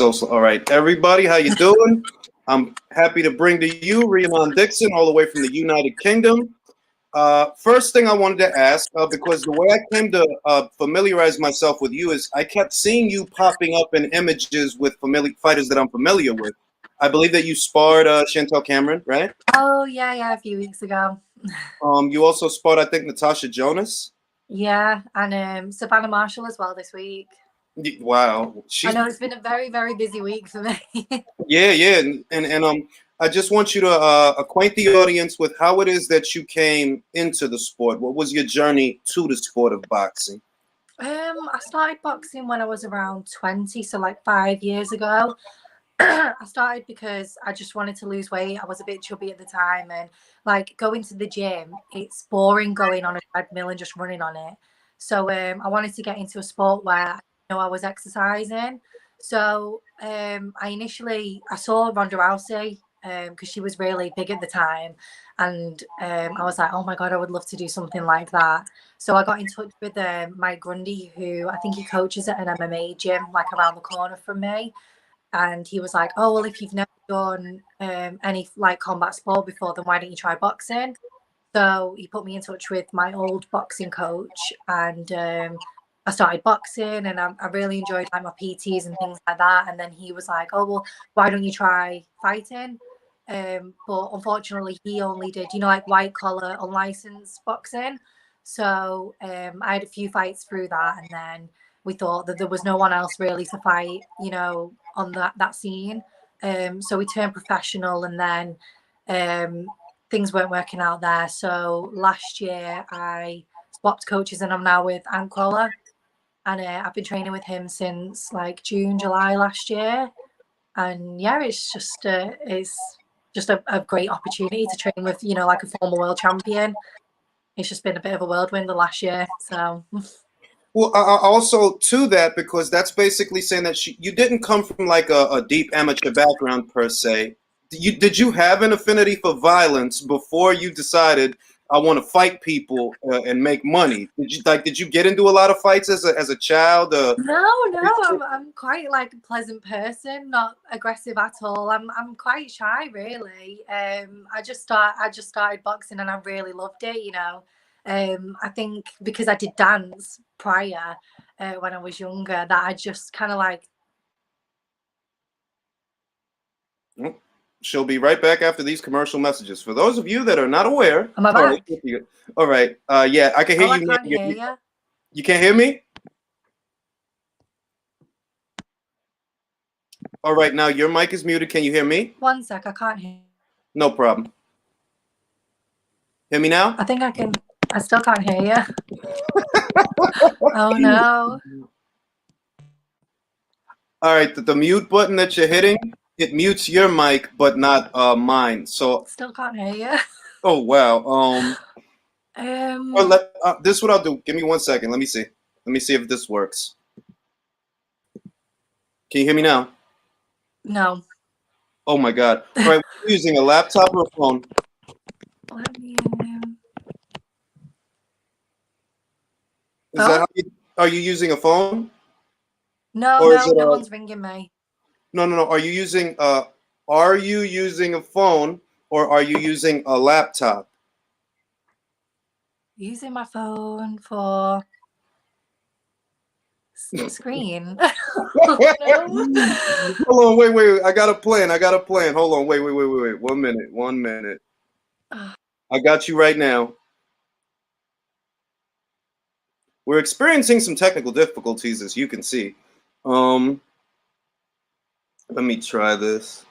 All right, everybody, how you doing? I'm happy to bring to you Rhiannon Dixon, all the way from the United Kingdom. First thing I wanted to ask, because the way I came to familiarize myself with you is I kept seeing you popping up in images with familiar fighters that I'm familiar with. I believe that you sparred Chantel Cameron, right? Oh, yeah, a few weeks ago. You also sparred, I think, Natasha Jonas. Yeah, and Savannah Marshall as well this week. Wow, I know it's been a very, very busy week for me. yeah, and I just want you to acquaint the audience with how it is that you came into the sport. What was your journey to the sport of boxing? I started boxing when I was around 20, so like 5 years ago. I started because I just wanted to lose weight. I was a bit chubby at the time, and like going to the gym, it's boring going on a treadmill and just running on it. So I wanted to get into a sport where I was exercising. So I saw Ronda Rousey because she was really big at the time, and I was like, oh my god, I would love to do something like that. So I got in touch with Mike Grundy, who I think he coaches at an MMA gym like around the corner from me. And he was like, oh, well, if you've never done any like combat sport before, then why don't you try boxing? So he put me in touch with my old boxing coach, and I started boxing, and I really enjoyed like my PTs and things like that. And then he was like, oh, well, why don't you try fighting? But unfortunately, he only did, like white collar, unlicensed boxing. So I had a few fights through that, and then we thought that there was no one else really to fight, on that scene. So we turned professional, and then things weren't working out there. So last year I swapped coaches, and I'm now with Ant Qualla, and I've been training with him since like June, July last year. And yeah, it's just a great opportunity to train with, like a former world champion. It's just been a bit of a whirlwind the last year. So Well, also to that, because that's basically saying that you didn't come from like a deep amateur background per se. Did you have an affinity for violence before you decided I want to fight people and make money? Did you get into a lot of fights as a child? No, I'm quite like a pleasant person, not aggressive at all. I'm quite shy, really. I just started boxing, and I really loved it. I think because I did dance prior when I was younger, that I just kind of like. She'll be right back after these commercial messages. For those of you that are not aware, am I back? All right. Yeah, I can hear you. I can't hear you. You can't hear me? All right, now your mic is muted. Can you hear me? 1 sec, I can't hear. No problem. Hear me now? I think I can. I still can't hear you. Oh no. All right, the mute button that you're hitting, it mutes your mic, but not mine. So still can't hear you. Oh wow. This is what I'll do. Give me 1 second. Let me see. Let me see if this works. Can you hear me now? No. Oh my God. All right, we're using a laptop or a phone? Let me. Are you using a phone? No, no one's ringing me. No. Are you using a phone, or are you using a laptop? Using my phone for screen. Hold on, wait. I got a plan. Hold on, wait. 1 minute. I got you right now. We're experiencing some technical difficulties, as you can see. Let me try this.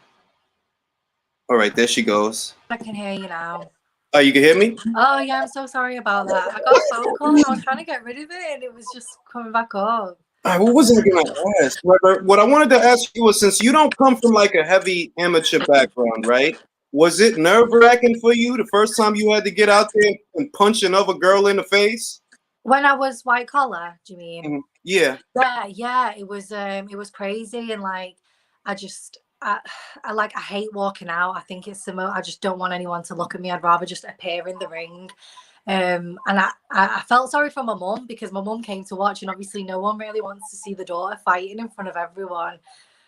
All right, there she goes. I can hear you now. Oh, you can hear me? Oh yeah, I'm so sorry about that. I got a phone call and I was trying to get rid of it, and it was just coming back up. What was I going to ask? What I wanted to ask you was, since you don't come from like a heavy amateur background, right? Was it nerve-wracking for you the first time you had to get out there and punch another girl in the face? When I was white collar, do you mean? Mm-hmm. Yeah. Yeah. It was crazy, and like I hate walking out. I think it's I just don't want anyone to look at me. I'd rather just appear in the ring. And I felt sorry for my mum, because my mum came to watch, and obviously no one really wants to see the daughter fighting in front of everyone.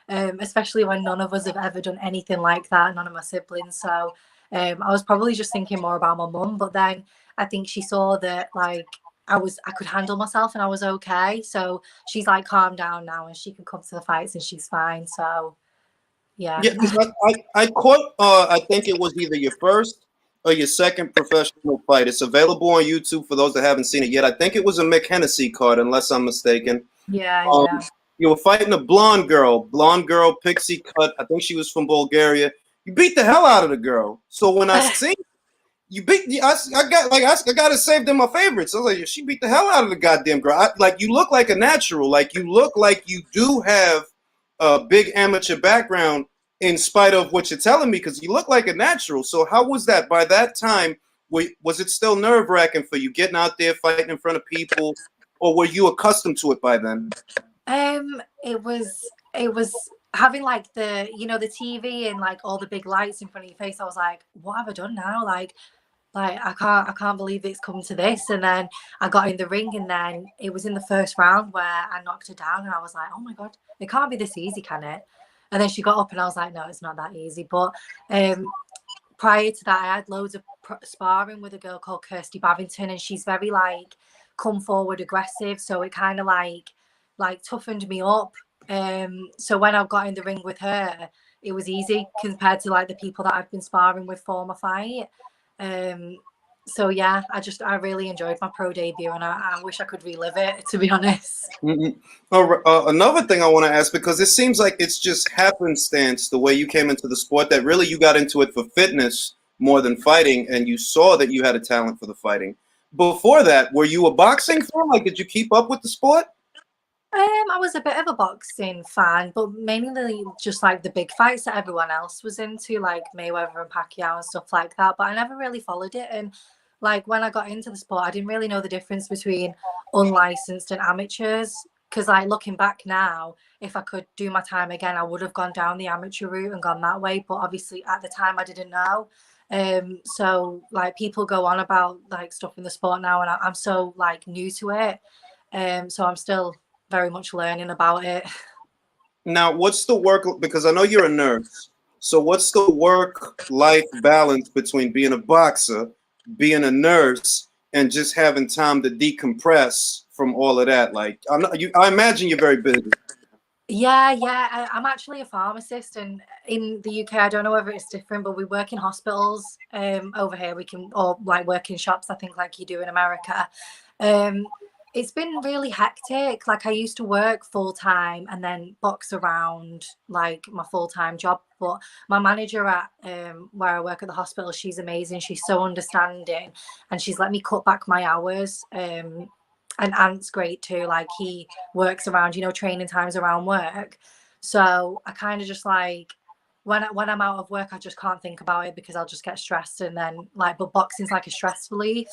especially when none of us have ever done anything like that, none of my siblings. So I was probably just thinking more about my mum, but then I think she saw that like I could handle myself and I was okay. So she's like calmed down now and she can come to the fights and she's fine. So yeah. Yeah, because I caught, I think it was either your first or your second professional fight. It's available on YouTube for those that haven't seen it yet. I think it was a Mick Hennessy card, unless I'm mistaken. Yeah, Um, yeah. you were fighting a blonde girl, pixie cut. I think she was from Bulgaria. You beat the hell out of the girl. So when I see you beat, I got it saved in my favorites. I was like, she beat the hell out of the goddamn girl. Like you look like a natural. Like you look like you do have a big amateur background, in spite of what you're telling me, because you look like a natural. So how was that? By that time, was it still nerve-wracking for you getting out there fighting in front of people, or were you accustomed to it by then? It was having like the the TV and like all the big lights in front of your face. I was like, what have I done now? Like I can't believe it's come to this. And then I got in the ring, and then it was in the first round where I knocked her down, and I was like, oh my god, it can't be this easy, can it? And then she got up, and I was like, no, it's not that easy. But prior to that, I had loads of sparring with a girl called Kirsty Bavington, and she's very like come forward aggressive. So it kind of like toughened me up. So when I got in the ring with her, it was easy compared to like the people that I've been sparring with for my fight. So yeah, I really enjoyed my pro debut, and I wish I could relive it, to be honest. Another thing I want to ask, because it seems like it's just happenstance the way you came into the sport, that really you got into it for fitness more than fighting, and you saw that you had a talent for the fighting. Before that, were you a boxing fan? Like, did you keep up with the sport? I was a bit of a boxing fan, but mainly just like the big fights that everyone else was into, like Mayweather and Pacquiao and stuff like that. But I never really followed it. And like when I got into the sport, I didn't really know the difference between unlicensed and amateurs. Because like looking back now, if I could do my time again, I would have gone down the amateur route and gone that way. But obviously at the time I didn't know. So like people go on about like stuff in the sport now, and I'm so like new to it. So I'm still very much learning about it. Now, what's the work? Because I know you're a nurse. So what's the work-life balance between being a boxer, being a nurse, and just having time to decompress from all of that? Like, I imagine you're very busy. Yeah. I'm actually a pharmacist, and in the UK, I don't know whether it's different, but we work in hospitals. Over here, we can or like work in shops, I think, like you do in America. It's been really hectic. Like I used to work full time and then box around like my full time job. But my manager at where I work at the hospital, she's amazing. She's so understanding, and she's let me cut back my hours. And Ant's great too. Like he works around, training times around work. So I kind of just like when I'm out of work, I just can't think about it because I'll just get stressed. And then but boxing's like a stress relief.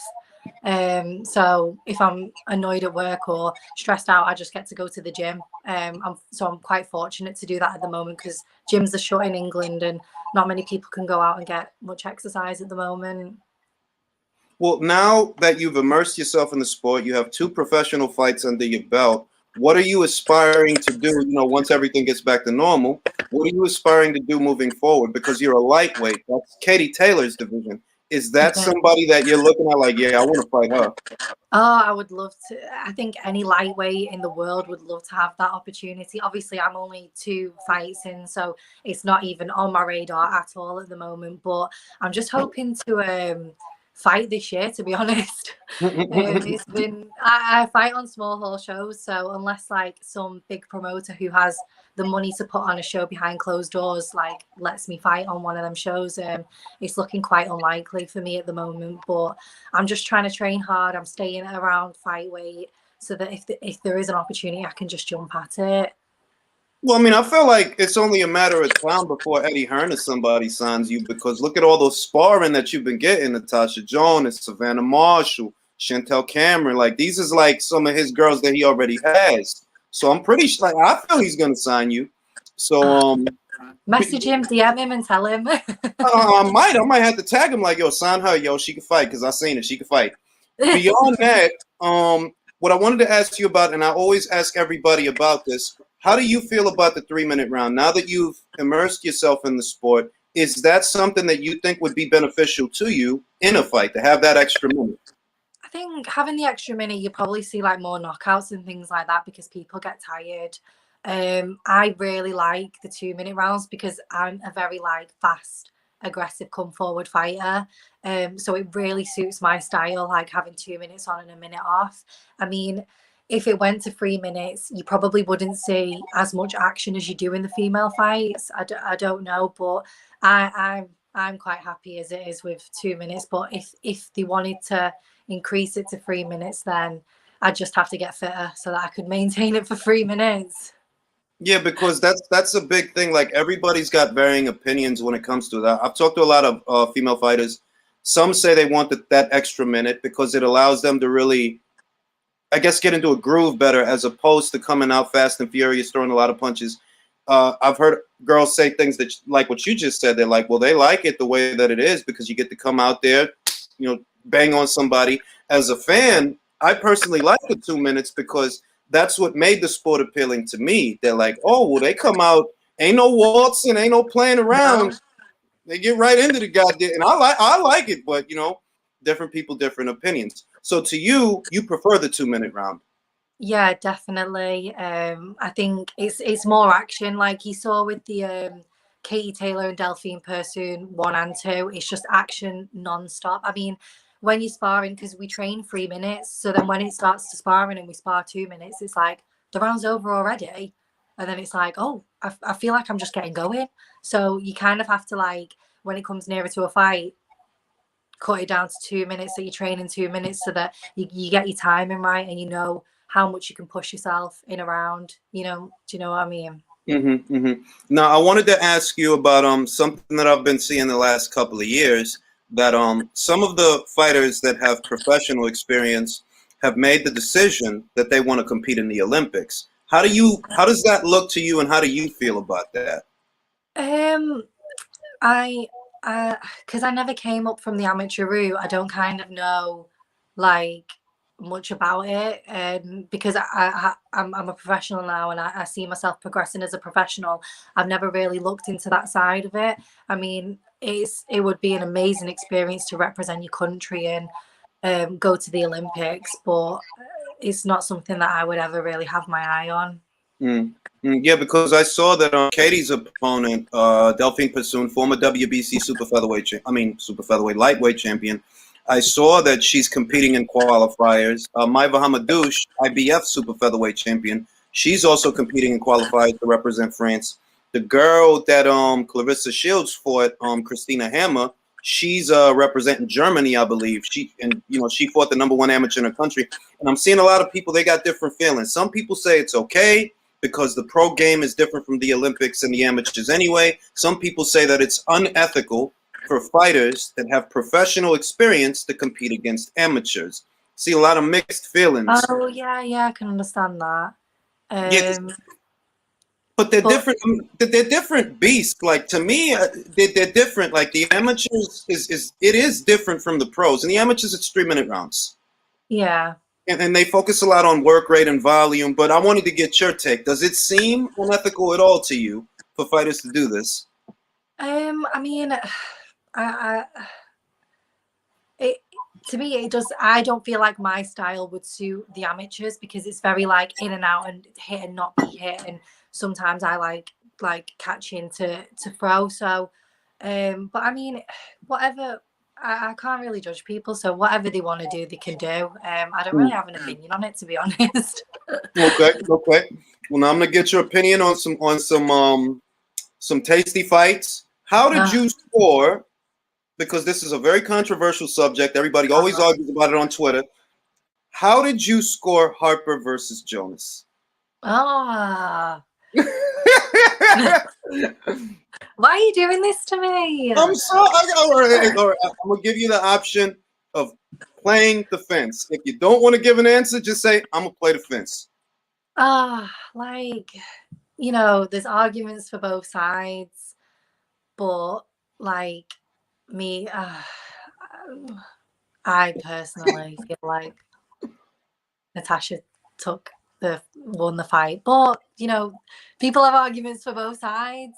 So if I'm annoyed at work or stressed out, I just get to go to the gym. I'm quite fortunate to do that at the moment because gyms are shut in England and not many people can go out and get much exercise at the moment. Well, now that you've immersed yourself in the sport, you have 2 professional fights under your belt. What are you aspiring to do, once everything gets back to normal? What are you aspiring to do moving forward? Because you're a lightweight. That's Katie Taylor's division. Is that somebody that you're looking at like, yeah, I want to fight her? Oh, I would love to. I think any lightweight in the world would love to have that opportunity. Obviously, I'm only 2 fights in, so it's not even on my radar at all at the moment. But I'm just hoping to fight this year, to be honest. It's been I fight on small hall shows, so unless like some big promoter who has the money to put on a show behind closed doors like lets me fight on one of them shows, it's looking quite unlikely for me at the moment. But I'm just trying to train hard. I'm staying around fight weight so that if there is an opportunity, I can just jump at it. Well, I mean, I feel like it's only a matter of time before Eddie Hearn or somebody signs you, because look at all those sparring that you've been getting, Natasha Jonas, Savannah Marshall, Chantel Cameron. Like, these is like some of his girls that he already has. So I'm pretty sure, like, I feel he's going to sign you. So, message him, DM him, and tell him. I might have to tag him like, yo, sign her, yo, she can fight, because I seen it, she can fight. Beyond that, what I wanted to ask you about, and I always ask everybody about this, how do you feel about the 3-minute round? Now that you've immersed yourself in the sport, is that something that you think would be beneficial to you in a fight, to have that extra minute? I think having the extra minute, you probably see like more knockouts and things like that because people get tired. I really like the 2-minute rounds because I'm a very like fast, aggressive, come forward fighter. So it really suits my style, like having 2 minutes on and a minute off. I mean, if it went to 3 minutes, you probably wouldn't see as much action as you do in the female fights. I don't know, but I'm quite happy as it is with 2 minutes. But if they wanted to increase it to 3 minutes, then I'd just have to get fitter so that I could maintain it for 3 minutes. Yeah, because that's a big thing. Like everybody's got varying opinions when it comes to that. I've talked to a lot of female fighters. Some say they want that extra minute because it allows them to really, I guess, get into a groove better as opposed to coming out fast and furious, throwing a lot of punches. I've heard girls say things that, like what you just said, they're like, well, they like it the way that it is because you get to come out there, bang on somebody. As a fan, I personally like the 2 minutes because that's what made the sport appealing to me. They're like, oh, well, they come out, ain't no waltzing, ain't no playing around. They get right into the goddamn, and I like it, but different people, different opinions. So to you, you prefer the 2-minute round. Yeah, definitely. I think it's more action, like you saw with the Katie Taylor and Delphine Pursoon 1 and 2. It's just action non-stop. I mean, when you're sparring, because we train 3 minutes, so then when it starts to sparring and we spar 2 minutes, it's like the round's over already, and then it's like, oh, I feel like I'm just getting going. So you kind of have to, like, when it comes nearer to a fight, cut it down to 2 minutes, that you train in 2 minutes, so that you get your timing right and you know how much you can push yourself in a round. Do you know what I mean? Now, I wanted to ask you about something that I've been seeing the last couple of years, that some of the fighters that have professional experience have made the decision that they want to compete in the Olympics. How does that look to you, and how do you feel about that? I because I never came up from the amateur route, I don't kind of know like much about it. Because I'm a professional now, and I see myself progressing as a professional. I've never really looked into that side of it. I mean, it would be an amazing experience to represent your country and go to the Olympics, but it's not something that I would ever really have my eye on. Yeah, because I saw that Katie's opponent, Delphine Pursoon, former WBC super featherweight lightweight champion. I saw that she's competing in qualifiers. Maiva Hamadouche, IBF super featherweight champion, she's also competing in qualifiers to represent France. The girl that Clarissa Shields fought, Christina Hammer, she's representing Germany, I believe. She fought the #1 amateur in her country. And I'm seeing a lot of people, they got different feelings. Some people say it's okay because the pro game is different from the Olympics and the amateurs anyway. Some people say that it's unethical for fighters that have professional experience to compete against amateurs. See a lot of mixed feelings. Oh yeah, I can understand that. Yeah, but they're different. They're different beasts. Like to me, they're different. Like the amateurs is different from the pros. And the amateurs, it's 3-minute rounds. Yeah. And they focus a lot on work rate and volume, but I wanted to get your take. Does it seem unethical at all to you for fighters to do this? I mean, I it to me it does. I don't feel like my style would suit the amateurs because it's very like in and out and hit and not be hit, and sometimes I like catching to throw. So, but I mean, whatever. I can't really judge people, so whatever they want to do, they can do. I don't really have an opinion on it, to be honest. Okay. Well, now I'm gonna get your opinion on some tasty fights. How did you score? Because this is a very controversial subject. Everybody always argues about it on Twitter. How did you score Harper versus Jonas? Ah. Why are you doing this to me? I'm sorry. All right. I'm gonna give you the option of playing the fence. If you don't want to give an answer, just say I'm gonna play the fence. There's arguments for both sides, but like me, I personally feel like Natasha won the fight. But you know, people have arguments for both sides.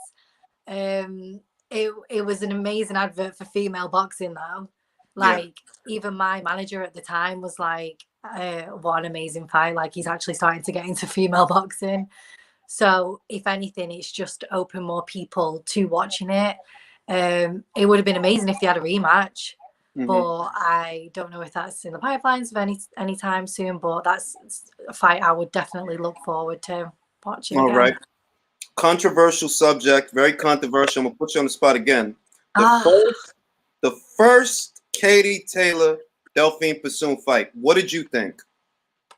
It was an amazing advert for female boxing though. Like even my manager at the time was like, what an amazing fight. Like he's actually starting to get into female boxing. So if anything, it's just opened more people to watching it. It would have been amazing if they had a rematch. But I don't know if that's in the pipelines of any time soon. But that's a fight I would definitely look forward to watching. All again. right. Controversial subject, very controversial. I'm gonna put you on the spot again. The first Katie Taylor Delphine Persoon fight. What did you think?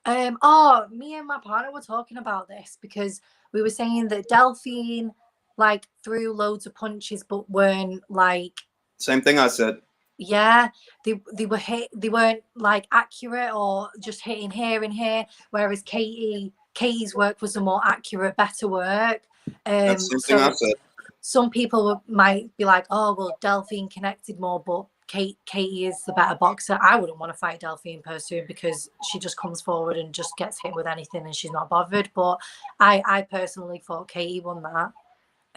Me and my partner were talking about this because we were saying that Delphine like threw loads of punches but weren't like Same thing I said. Yeah, they weren't like accurate or just hitting here and here, whereas Katie's work was the more accurate, better work. That's the same thing I said. Some people might be like, oh well, Delphine connected more, but Katie is the better boxer. I wouldn't want to fight Delphine Persoon because she just comes forward and just gets hit with anything and she's not bothered. But I personally thought Katie won that.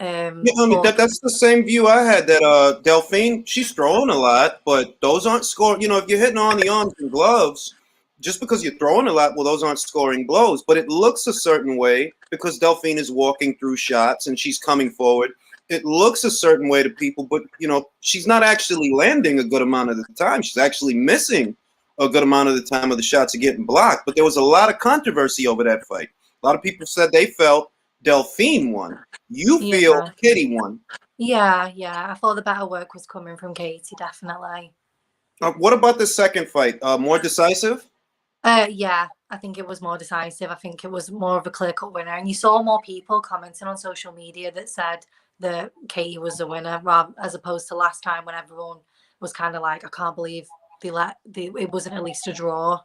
Yeah, I mean, that's the same view I had. That Delphine, she's throwing a lot, but those aren't scoring. You know, if you're hitting on the arms and gloves, just because you're throwing a lot, well, those aren't scoring blows. But it looks a certain way because Delphine is walking through shots and she's coming forward. It looks a certain way to people, but you know, she's not actually landing a good amount of the time. She's actually missing a good amount of the time of the shots are getting blocked. But there was a lot of controversy over that fight. A lot of people said they felt Delphine won. You feel Katie won. Yeah. I thought the better work was coming from Katie, definitely. What about the second fight? More decisive? Yeah, I think it was more decisive. I think it was more of a clear-cut winner. And you saw more people commenting on social media that said that Katie was the winner, as opposed to last time when everyone was kind of like, I can't believe it wasn't at least a draw.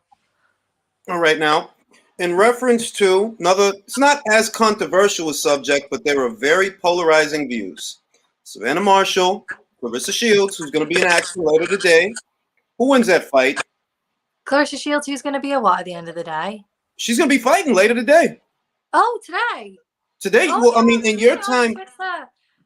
All right, now, in reference to it's not as controversial a subject, but there are very polarizing views. Savannah Marshall, Clarissa Shields, who's going to be in action later today. Who wins that fight? Clarissa Shields, who's going to be a what at the end of the day? She's going to be fighting later today. Oh, today? Today? Oh, well, yeah, I mean, in your time.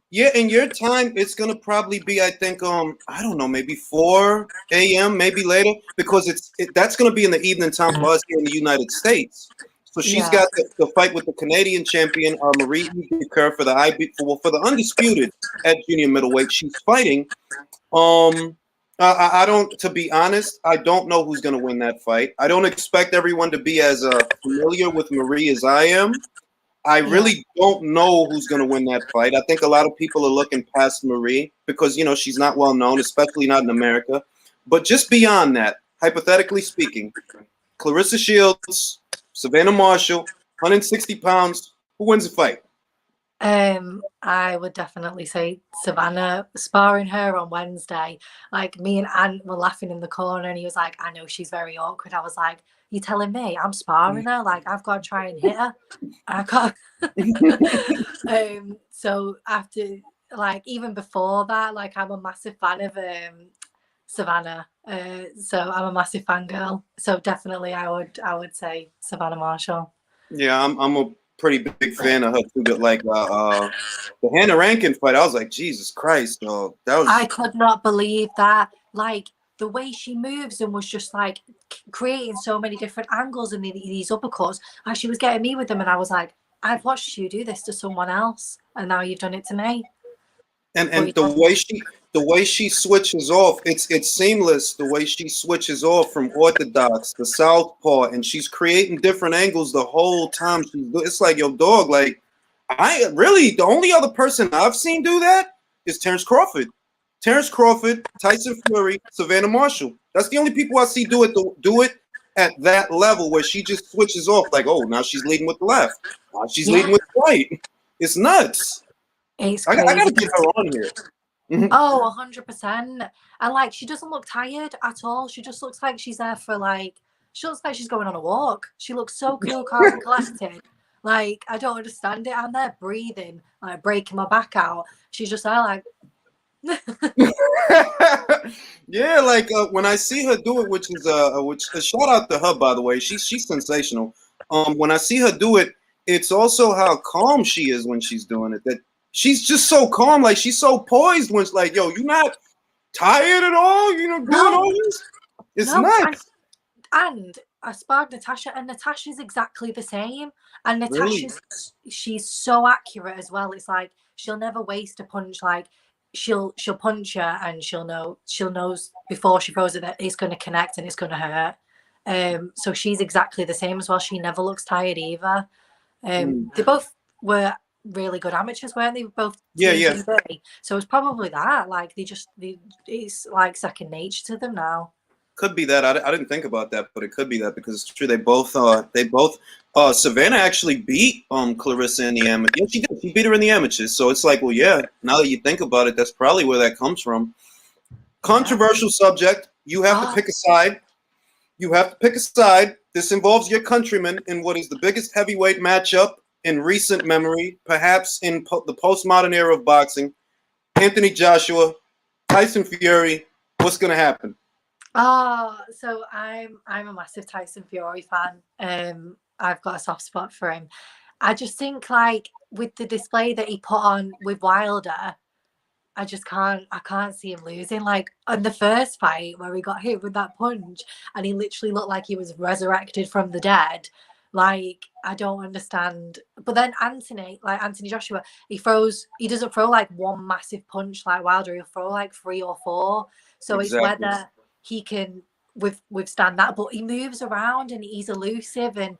Yeah, in your time, it's going to probably be, I think, I don't know, maybe 4 a.m., maybe later, because that's going to be in the evening time for us here in the United States. So she's got the fight with the Canadian champion, Marie Kerr, for the undisputed at junior middleweight. She's fighting. I don't, to be honest, I don't know who's going to win that fight. I don't expect everyone to be as familiar with Marie as I am. I really don't know who's going to win that fight. I think a lot of people are looking past Marie because, you know, she's not well known, especially not in America. But just beyond that, hypothetically speaking, Clarissa Shields, Savannah Marshall, 160 pounds, who wins the fight? I would definitely say Savannah. Sparring her on Wednesday, like me and Ant were laughing in the corner and he was like, I know she's very awkward. I was like, you telling me I'm sparring her? Like I've got to try and hit her. I can't. So after, like, even before that, like I'm a massive fan of Savannah. So I'm a massive fangirl. So definitely I would say Savannah Marshall. Yeah, I'm a pretty big fan of her too. But like the Hannah Rankin fight, I was like, Jesus Christ, that was. I could not believe that. Like the way she moves and was just like creating so many different angles and these uppercuts. Like she was getting me with them, and I was like, I've watched you do this to someone else, and now you've done it to me. And the way she switches off, it's seamless. The way she switches off from orthodox to southpaw, and she's creating different angles the whole time. It's like, yo, dog. Like, the only other person I've seen do that is Terrence Crawford. Terrence Crawford, Tyson Fury, Savannah Marshall. That's the only people I see do it at that level where she just switches off. Like, oh, now she's leading with the left. Now she's leading with the right. It's nuts. It's crazy. I gotta get her on here. Oh, 100%. And like, she doesn't look tired at all. She just looks like she's there for she looks like she's going on a walk. She looks so cool, calm, and collected. Like, I don't understand it. I'm there breathing, like breaking my back out. She's just there like, Yeah, like when I see her do it, which is which shout out to her by the way, she's sensational. When I see her do it, it's also how calm she is when she's doing it. That she's just so calm, like she's so poised when it's like, yo, you not tired at all, you know, doing No, all this. It's no, nice. and I sparked Natasha, and Natasha's exactly the same. And Really? she's so accurate as well. It's like she'll never waste a punch. Like she'll punch her, and she'll knows before she throws it that it's going to connect and it's going to hurt. So she's exactly the same as well. She never looks tired either. They both were really good amateurs, weren't they? Both Yeah, team yeah. TV. So it's probably that. Like it's like second nature to them now. Could be that. I didn't think about that, but it could be that because it's true. They both Savannah actually beat Clarissa in the amateurs. Yeah, she did. She beat her in the amateurs. So it's like, well, yeah. Now that you think about it, that's probably where that comes from. Yeah. Controversial subject. You have to Oh, pick a side. You have to pick a side. This involves your countrymen in what is the biggest heavyweight matchup in recent memory, perhaps in the postmodern era of boxing. Anthony Joshua, Tyson Fury. What's going to happen? oh, so I'm a massive Tyson Fury fan. I've got a soft spot for him. I just think like with the display that he put on with Wilder, I can't see him losing. Like on the first fight where he got hit with that punch and he literally looked like he was resurrected from the dead. Like I don't understand. But then Anthony Joshua, he doesn't throw like one massive punch like Wilder, he'll throw like three or four. So it's Exactly. whether he can withstand that. But he moves around and he's elusive and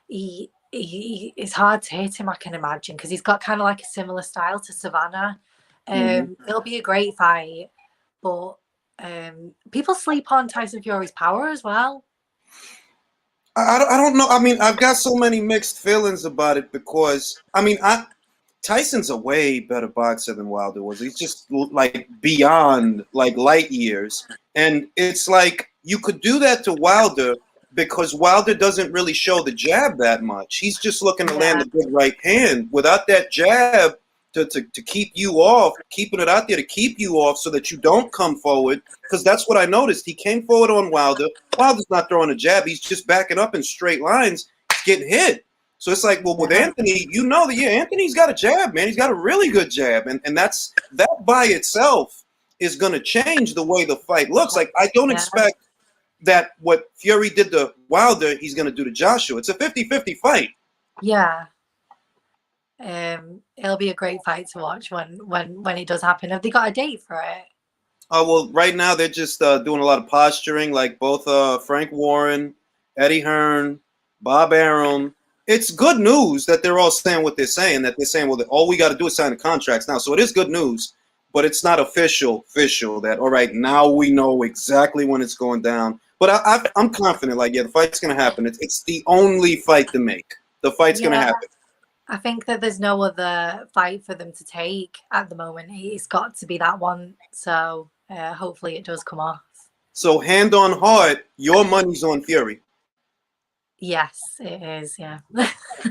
it's hard to hit him, I can imagine, because he's got kind of like a similar style to Savannah. It'll be a great fight, but people sleep on Tyson Fury's power as well. I don't know. I mean, I've got so many mixed feelings about it because I mean, Tyson's a way better boxer than Wilder was. He's just like beyond like light years, and it's like you could do that to Wilder because Wilder doesn't really show the jab that much. He's just looking to land Yeah, a good right hand. Without that jab to keep you off, keeping it out there to keep you off so that you don't come forward. Because that's what I noticed. He came forward on Wilder. Wilder's not throwing a jab. He's just backing up in straight lines. He's getting hit. So it's like, well, with yeah, Anthony, you know that, yeah, Anthony's got a jab, man. He's got a really good jab. And that by itself is going to change the way the fight looks. Like, I don't yeah, expect that what Fury did to Wilder, he's going to do to Joshua. It's a 50-50 fight. yeah. It'll be a great fight to watch when it does happen. Have they got a date for it? Well, right now they're just doing a lot of posturing, like both Frank Warren, Eddie Hearn, Bob Arum. It's good news that they're all saying what they're saying. That they're saying, well, all we got to do is sign the contracts now. So it is good news, but it's not official. That all right now we know exactly when it's going down. But I'm confident. Like, yeah, the fight's gonna happen. It's the only fight to make. The fight's gonna Yeah, happen. I think that there's no other fight for them to take at the moment. It's got to be that one. So hopefully it does come off. So hand on heart, your money's on Fury. Yes, it is. Yeah.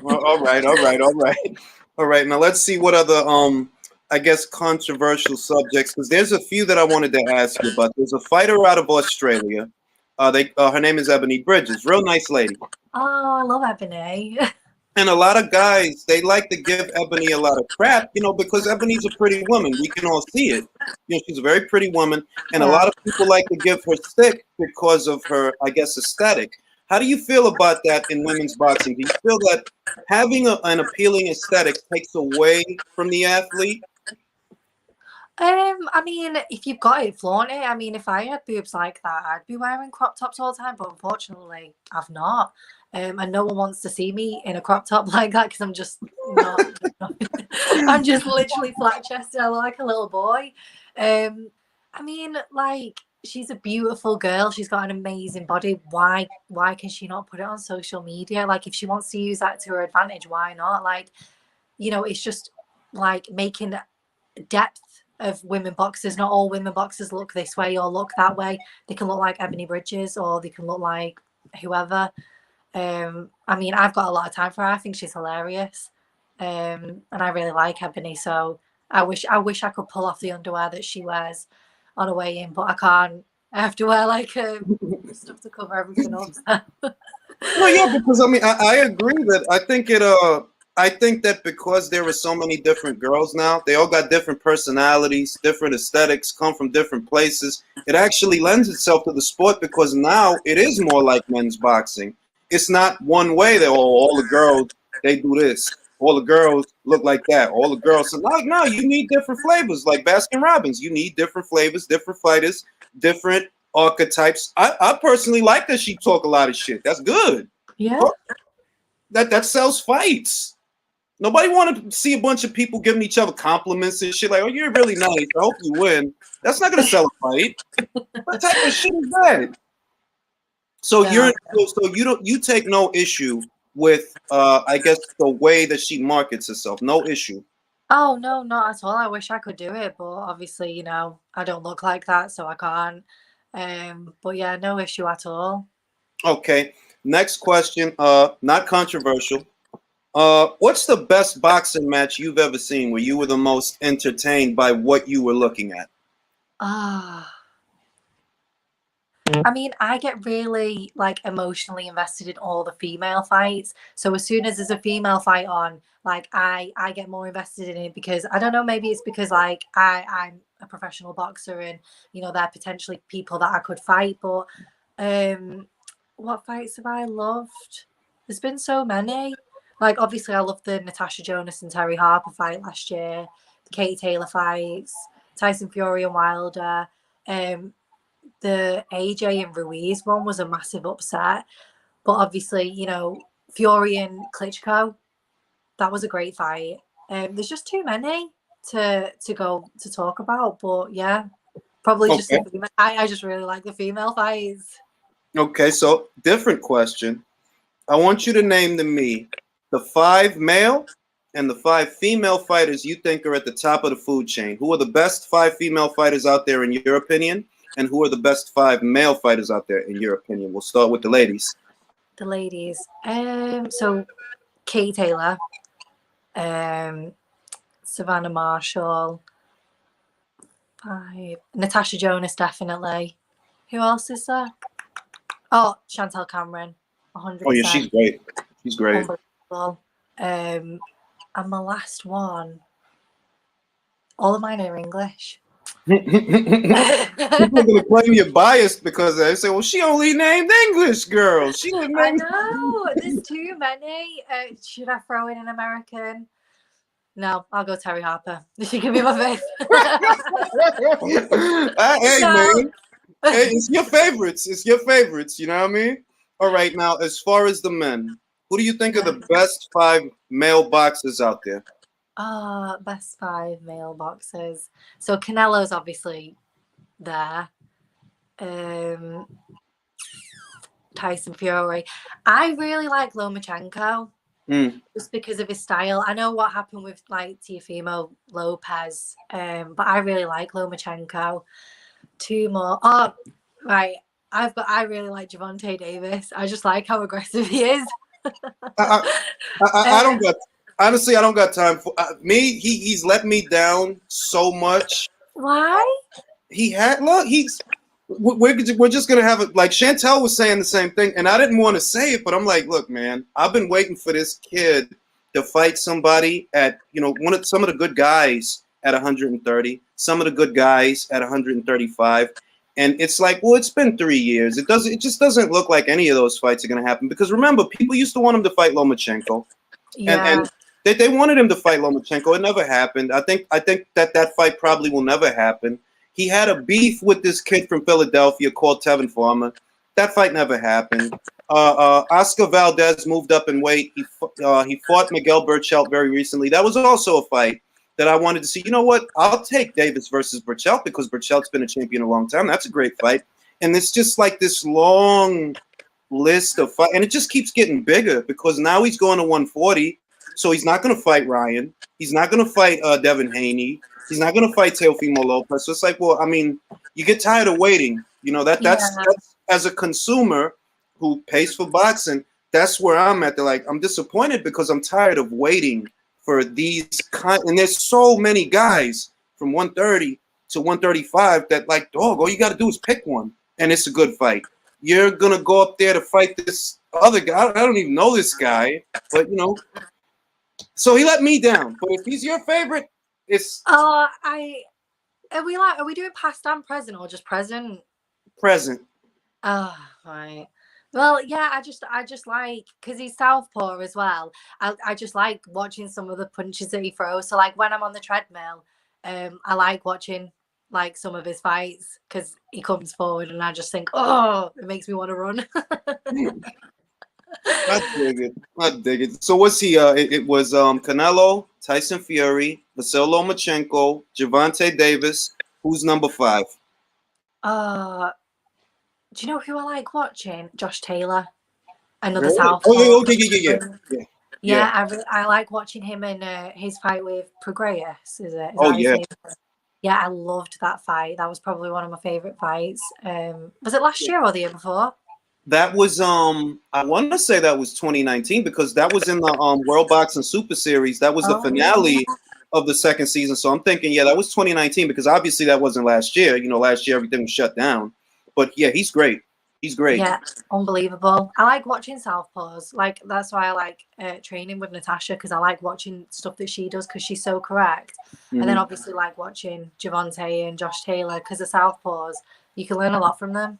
All right, all right, all right, all right. Now let's see what other I guess controversial subjects, because there's a few that I wanted to ask you about. There's a fighter out of Australia. Her name is Ebony Bridges, real nice lady. Oh, I love Ebony. And a lot of guys, they like to give Ebony a lot of crap, you know, because Ebony's a pretty woman. We can all see it. You know, she's a very pretty woman, and a Yeah. lot of people like to give her stick because of her, I guess, aesthetic. How do you feel about that in women's boxing? Do you feel that having an appealing aesthetic takes away from the athlete? I mean, if you've got it, flaunt it. I mean, if I had boobs like that, I'd be wearing crop tops all the time. But unfortunately, I've not. And no one wants to see me in a crop top like that because I'm just not. I'm just literally flat chested. I look like a little boy. I mean, like she's a beautiful girl. She's got an amazing body. Why can she not put it on social media? Like, if she wants to use that to her advantage, why not? Like, it's just like making depth of women boxers. Not all women boxers look this way or look that way. They can look like Ebony Bridges or they can look like whoever. I mean, I've got a lot of time for her. I think she's hilarious. And I really like Ebony. So I wish I could pull off the underwear that she wears on a weigh-in, but I can't. I have to wear like stuff to cover everything up. No, yeah, because I mean, I agree that I think that because there are so many different girls now, they all got different personalities, different aesthetics, come from different places. It actually lends itself to the sport because now it is more like men's boxing. It's not one way that all the girls they do this, all the girls look like that, all the girls. So like, no, you need different flavors, like Baskin Robbins. You need different flavors, different fighters, different archetypes. I personally like that she talk a lot of shit. That's good. Yeah. That sells fights. Nobody want to see a bunch of people giving each other compliments and shit like, "Oh, you're really nice. I hope you win." That's not gonna sell a fight. What type of shit is that? So Yeah. you take no issue with I guess the way that she markets herself. No issue. Oh no, not at all. I wish I could do it, but obviously, I don't look like that, so I can't. But yeah, no issue at all. Okay. Next question. Not controversial. What's the best boxing match you've ever seen where you were the most entertained by what you were looking at? Ah. I mean, I get really like emotionally invested in all the female fights. So as soon as there's a female fight on, like I get more invested in it because I don't know, maybe it's because like I'm a professional boxer and there are potentially people that I could fight. But what fights have I loved? There's been so many. Like obviously I loved the Natasha Jonas and Terry Harper fight last year, the Katie Taylor fights, Tyson Fury and Wilder. The AJ and Ruiz one was a massive upset, but obviously, Fury and Klitschko, that was a great fight. There's just too many to go to talk about, but yeah, probably just Okay. I just really like the female fights. Okay, so different question. I want you to name to me the 5 male and the 5 female fighters you think are at the top of the food chain. Who are the best 5 female fighters out there in your opinion? And who are the best 5 male fighters out there in your opinion? We'll start with the ladies. The ladies. So Katie Taylor, Savannah Marshall, 5. Natasha Jonas, definitely. Who else is there? Oh, Chantel Cameron, 100%. Oh yeah, she's great. She's great. Unbelievable. And my last one, all of mine are English. People are gonna claim you're biased because they say, "Well, she only named English girls." She didn't I name. know, there's too many. Should I throw in an American? No, I'll go Terry Harper. She can be my favorite. Hey No. man, hey, it's your favorites. It's your favorites. You know what I mean? All right, now as far as the men, who do you think are the best 5 male boxers out there? Best 5 male boxers. So Canelo's obviously there. Tyson Fury. I really like Lomachenko just because of his style. I know what happened with like Teofimo Lopez, but I really like Lomachenko. 2 more. Oh, right. I really like Javante Davis. I just like how aggressive he is. I don't got. Honestly, I don't got time for me. He's let me down so much. Why? We're just gonna have it. Like Chantel was saying the same thing, and I didn't want to say it, but I'm like, look, man, I've been waiting for this kid to fight somebody at some of the good guys at 130, some of the good guys at 135, and it's like, well, it's been 3 years. It just doesn't look like any of those fights are gonna happen because remember, people used to want him to fight Lomachenko, and they wanted him to fight Lomachenko. It never happened. I think that fight probably will never happen. He had a beef with this kid from Philadelphia called Tevin Farmer. That fight never happened. Oscar Valdez moved up in weight. He fought Miguel Burchelt very recently. That was also a fight that I wanted to see. You know what? I'll take Davis versus Burchelt because Burchelt's been a champion a long time. That's a great fight. And it's just like this long list of fights. And it just keeps getting bigger because now he's going to 140. So he's not going to fight Ryan. He's not going to fight Devin Haney. He's not going to fight Teofimo Lopez. So it's like, well, I mean, you get tired of waiting. That's as a consumer who pays for boxing, that's where I'm at. They're like, I'm disappointed because I'm tired of waiting for these and there's so many guys from 130 to 135 that like, dog, all you got to do is pick one, and it's a good fight. You're gonna go up there to fight this other guy. I don't even know this guy, but you know, so he let me down. But if he's your favorite, it's are we doing past and present or just present? present. Oh, right. Well, yeah, I just like, because he's southpaw as well. I just like watching some of the punches that he throws. So like when I'm on the treadmill, I like watching like some of his fights because he comes forward and I just think, oh, it makes me want to run. I dig it. I dig it. So what's he? It was Canelo, Tyson Fury, Vasyl Lomachenko, Gervonta Davis. Who's number 5? Do you know who I like watching? Josh Taylor, another Really? southpaw. Oh, okay, yeah. Yeah, I like watching him in his fight with Prograis. Is it? Is Oh that his yeah. name? Yeah, I loved that fight. That was probably one of my favorite fights. Was it last year or the year before? That was I want to say that was 2019 because that was in the World Boxing Super Series. That was the finale of the second season. So I'm thinking, yeah, that was 2019 because obviously that wasn't last year. You know, last year everything was shut down. But yeah, he's great. He's great. Yeah, unbelievable. I like watching southpaws. Like that's why I like training with Natasha because I like watching stuff that she does because she's so correct. Mm-hmm. And then obviously like watching Gervonta and Josh Taylor because the southpaws, you can learn a lot from them.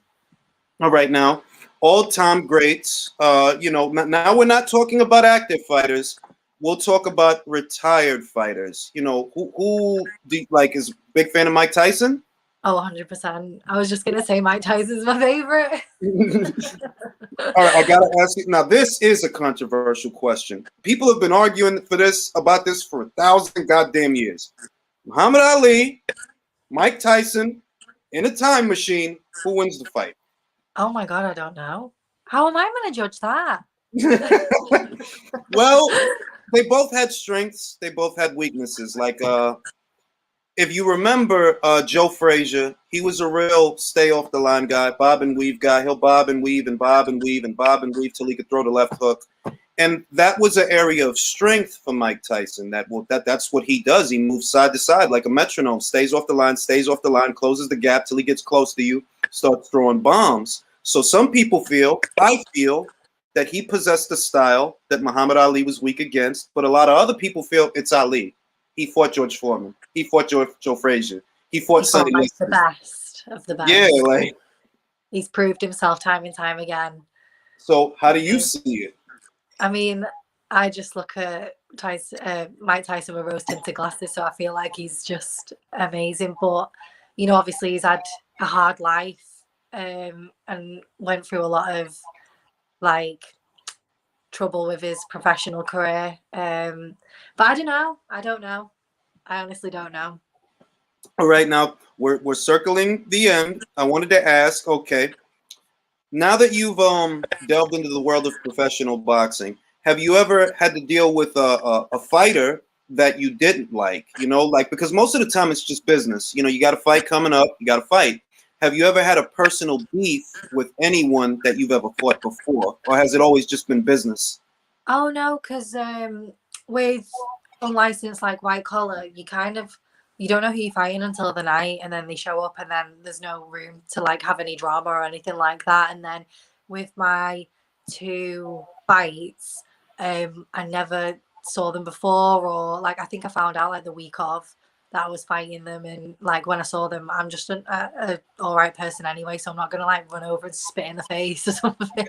All right, now all-time greats. You know, now we're not talking about active fighters. We'll talk about retired fighters. You know, who do you like is a big fan of Mike Tyson? Oh, 100%. I was just going to say Mike Tyson's my favorite. All right, I got to ask you. Now, this is a controversial question. People have been arguing about this for 1,000 goddamn years. Muhammad Ali, Mike Tyson, in a time machine, who wins the fight? Oh, my God, I don't know. How am I going to judge that? Well, they both had strengths. They both had weaknesses. Like, if you remember Joe Frazier, he was a real stay off the line guy, bob and weave guy. He'll bob and weave and bob and weave and bob and weave till he could throw the left hook. And that was an area of strength for Mike Tyson. That's what he does. He moves side to side like a metronome, stays off the line, closes the gap till he gets close to you, starts throwing bombs. So some people I feel that he possessed a style that Muhammad Ali was weak against, but a lot of other people feel it's Ali. He fought George Foreman. He fought Joe Frazier. He fought Sonny like Liston. the best of the best. Yeah, like he's proved himself time and time again. So how do you see it? I mean, I just look at Mike Tyson with rose tinted glasses, so I feel like he's just amazing. But you know, obviously he's had a hard life and went through a lot of like trouble with his professional career. But I don't know. I honestly don't know. All right, now we're circling the end. I wanted to ask, okay, now that you've delved into the world of professional boxing, have you ever had to deal with a fighter that you didn't like? You know, like because most of the time it's just business. You know, you got a fight coming up, you got to fight. Have you ever had a personal beef with anyone that you've ever fought before, or has it always just been business? Oh no, because with unlicensed like white collar, you don't know who you're fighting until the night, and then they show up, and then there's no room to like have any drama or anything like that. And then with my 2 fights, I never saw them before, or like I think I found out like the week of that I was fighting them, and like when I saw them, I'm just a all right person anyway, so I'm not gonna like run over and spit in the face or something.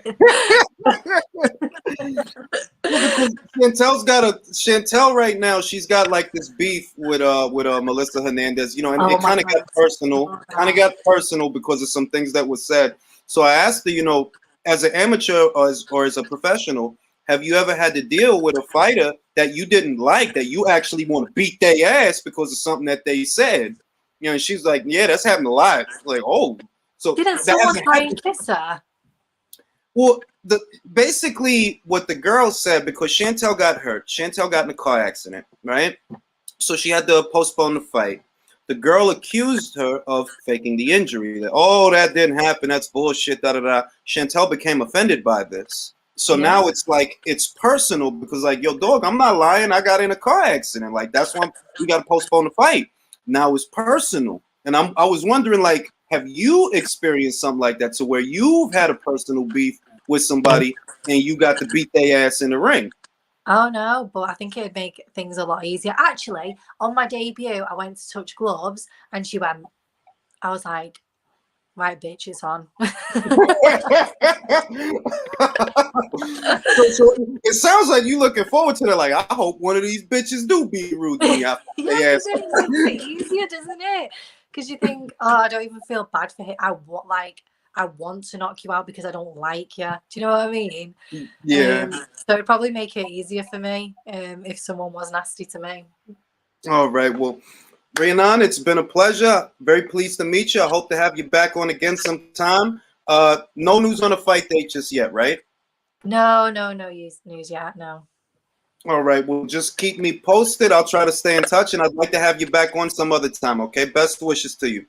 Chantel right now. She's got like this beef with Melissa Hernandez. You know, and it kind of got personal. Kind of got personal because of some things that were said. So I asked her, you know, as an amateur or as a professional, have you ever had to deal with a fighter that you didn't like, that you actually want to beat their ass because of something that they said? You know, and she's like, yeah, that's happened a lot. Like, oh, so didn't someone try and kiss her? Well, basically what the girl said, because Chantel got hurt. Chantel got in a car accident, right? So she had to postpone the fight. The girl accused her of faking the injury. That, oh, that didn't happen. That's bullshit, da-da-da. Chantel became offended by this. So now it's like it's personal because like, yo, dog, I'm not lying. I got in a car accident. Like that's why we got to postpone the fight. Now it's personal, and I was wondering, like, have you experienced something like that to where you've had a personal beef with somebody and you got to beat their ass in the ring? Oh no, but I think it'd make things a lot easier. Actually, on my debut, I went to touch gloves, and she went. I was like, right, bitch, it's on. So it sounds like you looking forward to that. Like, I hope one of these bitches do be rude to me. Yeah, Yes. it makes it easier, doesn't it? Because you think, oh, I don't even feel bad for him. I want to knock you out because I don't like you. Do you know what I mean? Yeah. So it'd probably make it easier for me if someone was nasty to me. All right. Well, Rhiannon, it's been a pleasure. Very pleased to meet you. I hope to have you back on again sometime. No news on a fight date just yet, right? No news yet. No. All right. Well, just keep me posted. I'll try to stay in touch, and I'd like to have you back on some other time. Okay. Best wishes to you.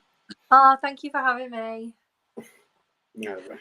Oh, thank you for having me. All right.